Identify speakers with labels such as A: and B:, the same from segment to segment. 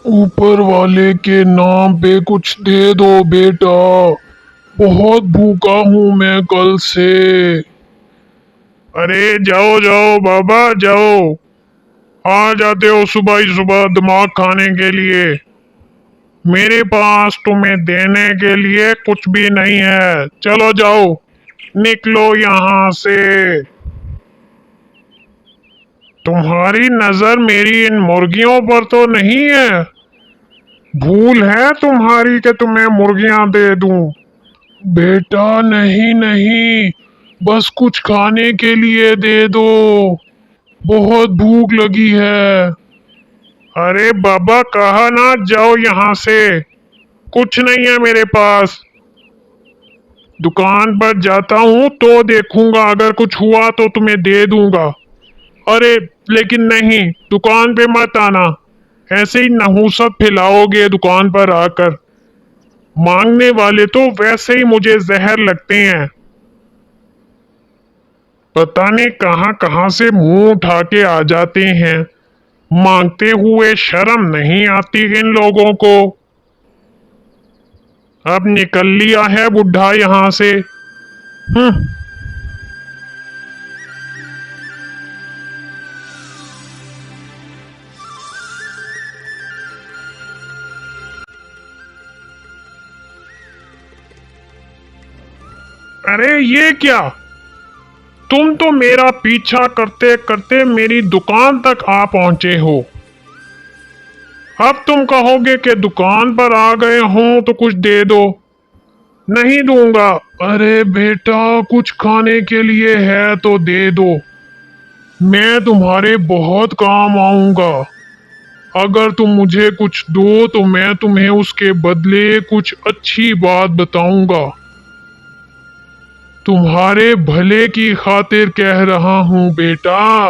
A: ऊपर वाले के नाम पे कुछ दे दो बेटा। बहुत भूखा हूं मैं कल से। अरे जाओ जाओ बाबा जाओ। आ जाते हो सुबह ही सुबह दिमाग खाने के लिए। मेरे पास तुम्हें देने के लिए कुछ भी नहीं है। चलो जाओ, निकलो यहाँ से। तुम्हारी नजर मेरी इन मुर्गियों पर तो नहीं है? भूल है तुम्हारी कि तुम्हें मुर्गियां दे दूं? बेटा नहीं नहीं, बस कुछ खाने के लिए दे दो। बहुत भूख लगी है। अरे बाबा कहा ना जाओ यहाँ से। कुछ नहीं है मेरे पास। दुकान पर जाता हूँ तो देखूंगा, अगर कुछ हुआ तो तुम्हें दे दूंगा। अरे लेकिन नहीं, दुकान पे मत आना। ऐसे ही नहुसत फैलाओगे दुकान पर आकर। मांगने वाले तो वैसे ही मुझे जहर लगते हैं। पता नहीं कहाँ कहाँ से मुंह उठा के आ जाते हैं। मांगते हुए शर्म नहीं आती इन लोगों को। अब निकल लिया है बुढ़ा यहाँ से। अरे ये क्या, तुम तो मेरा पीछा करते करते मेरी दुकान तक आ पहुंचे हो। अब तुम कहोगे कि दुकान पर आ गए हो तो कुछ दे दो। नहीं दूंगा। अरे बेटा कुछ खाने के लिए है तो दे दो। मैं तुम्हारे बहुत काम आऊंगा। अगर तुम मुझे कुछ दो तो मैं तुम्हें उसके बदले कुछ अच्छी बात बताऊंगा। तुम्हारे भले की खातिर कह रहा हूं बेटा।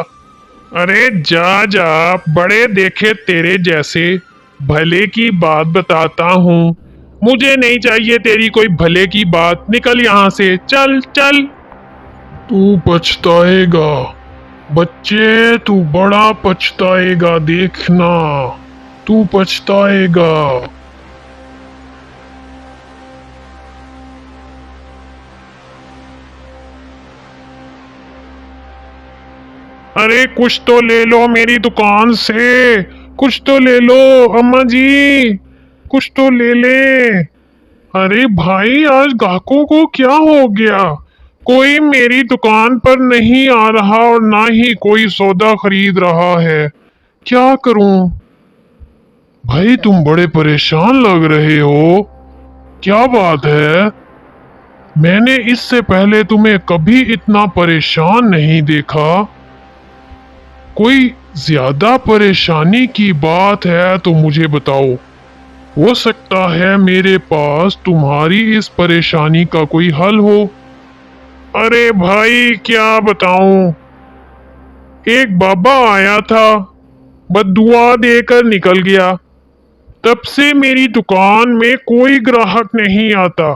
A: अरे जा जा, बड़े देखे तेरे जैसे। भले की बात बताता हूँ। मुझे नहीं चाहिए तेरी कोई भले की बात। निकल यहाँ से, चल चल। तू पछताएगा बच्चे, तू बड़ा पछताएगा, देखना। तू पछताएगा। अरे कुछ तो ले लो मेरी दुकान से। कुछ तो ले लो अम्मा जी। कुछ तो ले ले। अरे भाई आज ग्राहकों को क्या हो गया? कोई मेरी दुकान पर नहीं आ रहा और ना ही कोई सौदा खरीद रहा है। क्या करूं? भाई तुम बड़े परेशान लग रहे हो। क्या बात है? मैंने इससे पहले तुम्हें कभी इतना परेशान नहीं देखा। कोई ज्यादा परेशानी की बात है तो मुझे बताओ। हो सकता है मेरे पास तुम्हारी इस परेशानी का कोई हल हो। अरे भाई क्या बताऊं। एक बाबा आया था, बस दुआ देकर निकल गया। तब से मेरी दुकान में कोई ग्राहक नहीं आता।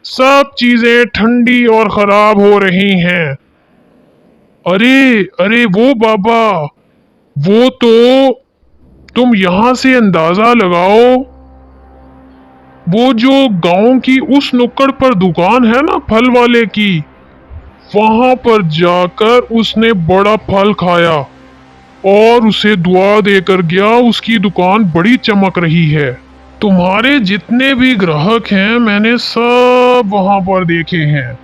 A: सब चीजें ठंडी और खराब हो रही हैं। अरे अरे वो बाबा, वो तो तुम यहां से अंदाजा लगाओ। वो जो गांव की उस नुक्कड़ पर दुकान है ना फल वाले की, वहां पर जाकर उसने बड़ा फल खाया और उसे दुआ देकर गया। उसकी दुकान बड़ी चमक रही है। तुम्हारे जितने भी ग्राहक हैं मैंने सब वहां पर देखे हैं।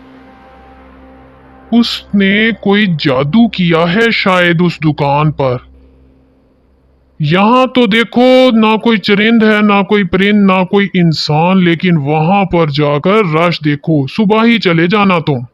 A: उसने कोई जादू किया है शायद उस दुकान पर। यहाँ तो देखो ना कोई चरिंद है, ना कोई परिंद, ना कोई इंसान, लेकिन वहां पर जाकर रश देखो। सुबह ही चले जाना तुम।